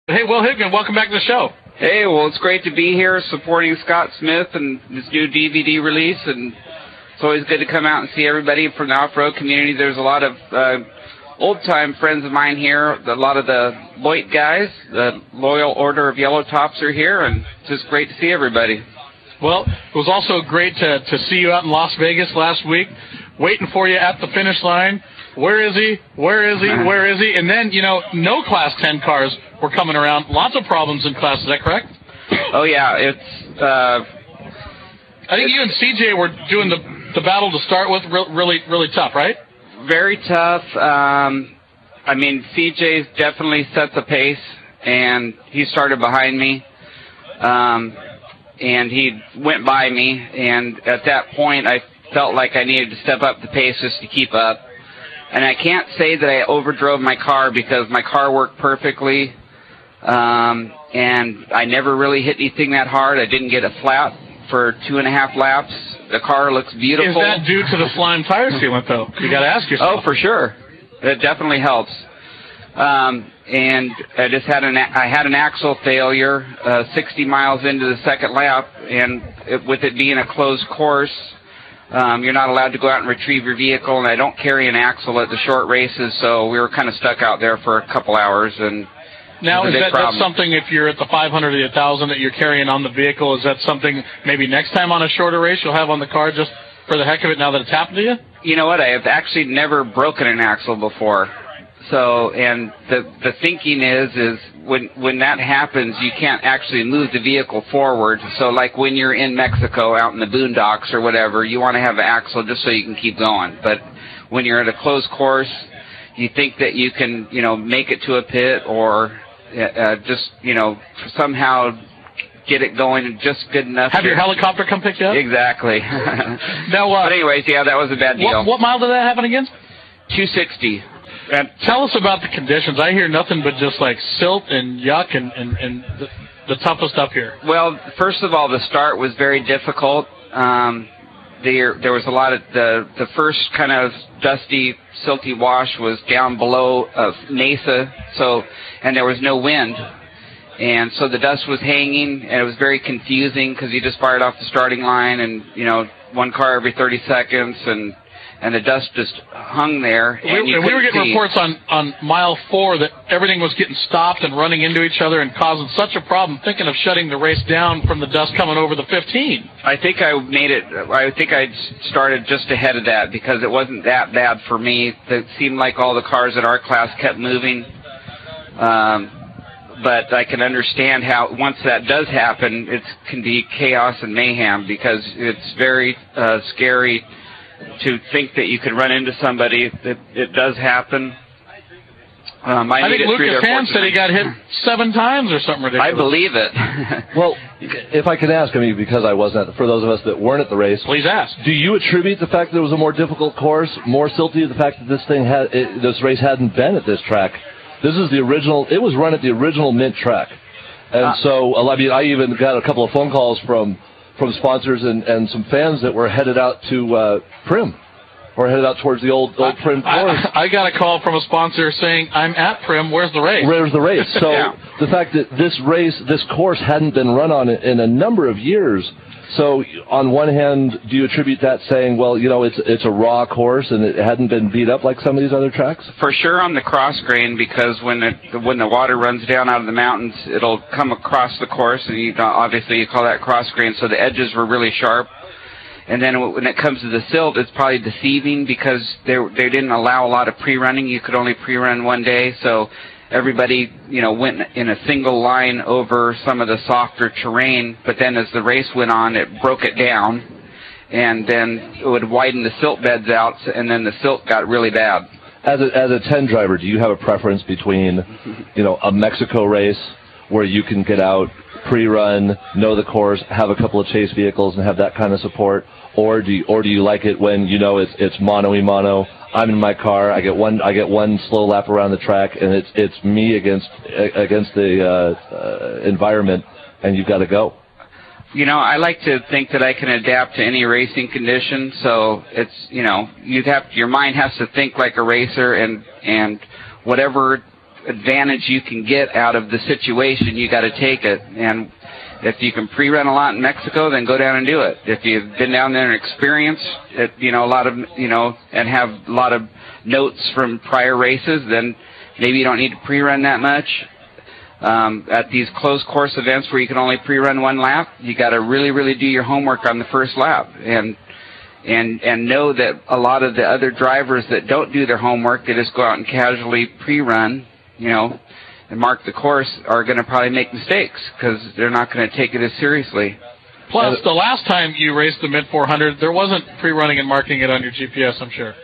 Hey, Will Higman, welcome back to the show. Hey, well, it's great to be here supporting Scott Smith and his new DVD release, and it's always good to come out and see everybody from the off-road community. There's a lot of old-time friends of mine here. A lot of the Loit guys, the Loyal Order of Yellow Tops are here, and it's just great to see everybody. Well, it was also great to see you out in Las Vegas last week, waiting for you at the finish line. Where is he? Where is he? Where is he? And then, you know, no Class 10 cars were coming around. Lots of problems in class. Is that correct? Oh, yeah. It's I think you and CJ were doing the battle to start with really tough, right? Very tough. I mean, CJ's definitely set the pace, and he started behind me. And he went by me, and at that point I felt like I needed to step up the pace just to keep up. And I can't say that I overdrove my car because my car worked perfectly, and I never really hit anything that hard. I didn't get a flat for 2.5 laps. The car looks beautiful. Is that due to the Slime tire sealant, though? You got to ask yourself. Oh, for sure. It definitely helps. And I just had an axle failure 60 miles into the second lap, and with it being a closed course, you're not allowed to go out and retrieve your vehicle, and I don't carry an axle at the short races, so we were kind of stuck out there for a couple hours. And now, is that something, if you're at the 500 or the 1,000 that you're carrying on the vehicle, is that something maybe next time on a shorter race you'll have on the car just for the heck of it now that it's happened to you? You know what? I have actually never broken an axle before. So, and the thinking is when that happens, you can't actually move the vehicle forward. So, like when you're in Mexico, out in the boondocks or whatever, you want to have an axle just so you can keep going. But when you're at a closed course, you think that you can, you know, make it to a pit or just, you know, somehow get it going just good enough. Have your helicopter come pick you up? Exactly. Now, but anyways, yeah, that was a bad deal. What mile did that happen again? 260. And tell us about the conditions. I hear nothing but just like silt and yuck and the toughest stuff here. Well, first of all, the start was very difficult. There was a lot of the first kind of dusty, silty wash was down below Mesa, and there was no wind. And so the dust was hanging, and it was very confusing because you just fired off the starting line and, you know, one car every 30 seconds, and the dust just hung there. And we were getting reports on mile 4 that everything was getting stopped and running into each other and causing such a problem, thinking of shutting the race down from the dust coming over the 15. I think I started just ahead of that because it wasn't that bad for me. It seemed like all the cars in our class kept moving. But I can understand how once that does happen, it can be chaos and mayhem because it's very scary to think that you can run into somebody. It does happen. I think Lucas Ham said he got hit 7 times or something ridiculous. I believe it. Well, if I could ask, I mean, because I wasn't, for those of us that weren't at the race, please ask. Do you attribute the fact that it was a more difficult course, more silty, to the fact that this race hadn't been at this track? This is the original. It was run at the original Mint track, and so I mean, I even got a couple of phone calls from sponsors and some fans that were headed out to Prim, or headed out towards the old Prim course. I got a call from a sponsor saying, "I'm at Prim. Where's the race?" Where's the race? So yeah. The fact that this course hadn't been run on in a number of years. So on one hand, do you attribute that saying, well, you know, it's a raw course and it hadn't been beat up like some of these other tracks? For sure on the cross grain, because when the water runs down out of the mountains, it'll come across the course, and obviously you call that cross grain, so the edges were really sharp. And then when it comes to the silt, it's probably deceiving because they didn't allow a lot of pre-running. You could only pre-run one day, so everybody, you know, went in a single line over some of the softer terrain, but then as the race went on, it broke it down, and then it would widen the silt beds out, and then the silt got really bad. As a 10 driver, do you have a preference between, you know, a Mexico race where you can get out, pre-run, know the course, have a couple of chase vehicles, and have that kind of support, or do you like it when you know it's mano-y-mano? I'm in my car. I get one slow lap around the track, and it's me against the environment, and you've got to go. You know, I like to think that I can adapt to any racing condition. So it's, you know, your mind has to think like a racer, and whatever advantage you can get out of the situation, you got to take it. And if you can pre-run a lot in Mexico, then go down and do it. If you've been down there and experienced it, a lot of, and have a lot of notes from prior races, then maybe you don't need to pre-run that much. At these closed course events where you can only pre-run one lap, you got to really, really do your homework on the first lap, and know that a lot of the other drivers that don't do their homework, they just go out and casually pre-run, and mark the course, are going to probably make mistakes because they're not going to take it as seriously. Plus, the last time you raced the Mid-400, there wasn't pre-running and marking it on your GPS, I'm sure.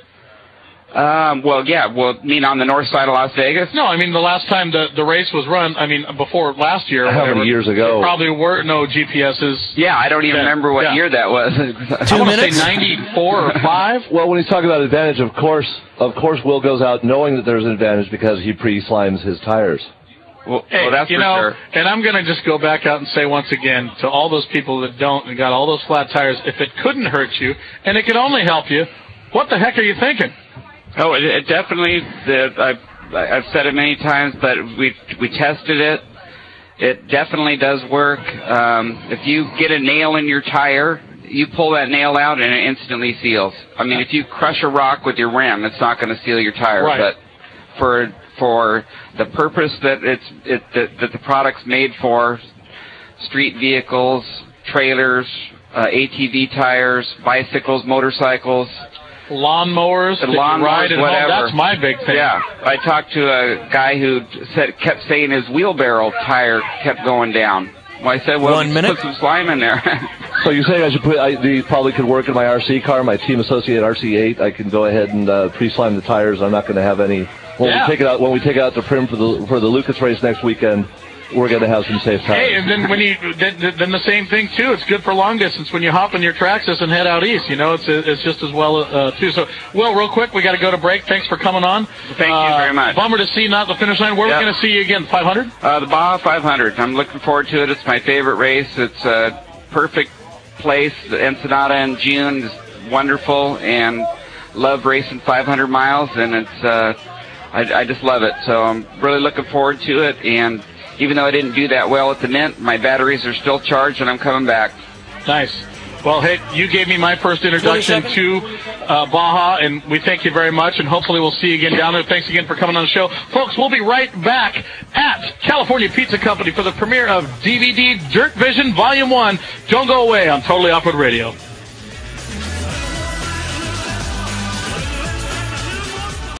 Well, yeah. Well, mean on the north side of Las Vegas? No, I mean the last time the race was run, I mean before last year. How many years ago? There probably were no GPSs. Yeah, I don't even remember what year that was. 2 minutes? Say 94 or 5? Well, when he's talking about advantage, of course Will goes out knowing that there's an advantage because he pre-slimes his tires. Well, that's for sure. And I'm going to just go back out and say once again to all those people that don't and got all those flat tires, if it couldn't hurt you and it could only help you, what the heck are you thinking? Oh, it definitely. I've said it many times, but we tested it. It definitely does work. If you get a nail in your tire, you pull that nail out and it instantly seals. I mean, if you crush a rock with your rim, it's not going to seal your tire. Right. But for the purpose that that the product's made for, street vehicles, trailers, ATV tires, bicycles, motorcycles. Lawnmowers, whatever. That's my big thing. Yeah, I talked to a guy who kept saying his wheelbarrow tire kept going down. Well, I said, well, put some slime in there. So you say I should these probably could work in my RC car, my Team Associate RC8. I can go ahead and pre-slime the tires. I'm not going to have any. When we take it out to Prim for the Lucas race next weekend, we're going to have some safe tires. Hey, and then then the same thing too. It's good for long distance when you hop in your Traxxas and head out east. It's just as well too. So, Will, real quick, we got to go to break. Thanks for coming on. Thank you very much. Bummer to see not the finish line. Where are we going to see you again? 500? The Baja 500. I'm looking forward to it. It's my favorite race. It's a perfect place. The Ensenada in June is wonderful, and love racing 500 miles, and it's I just love it. So I'm really looking forward to it, and even though I didn't do that well at the Mint, my batteries are still charged, and I'm coming back. Nice. Well, hey, you gave me my first introduction to Baja, and we thank you very much, and hopefully we'll see you again down there. Thanks again for coming on the show. Folks, we'll be right back at California Pizza Company for the premiere of DVD Dirt Vision Volume 1. Don't go away on Totally Off-Road Radio.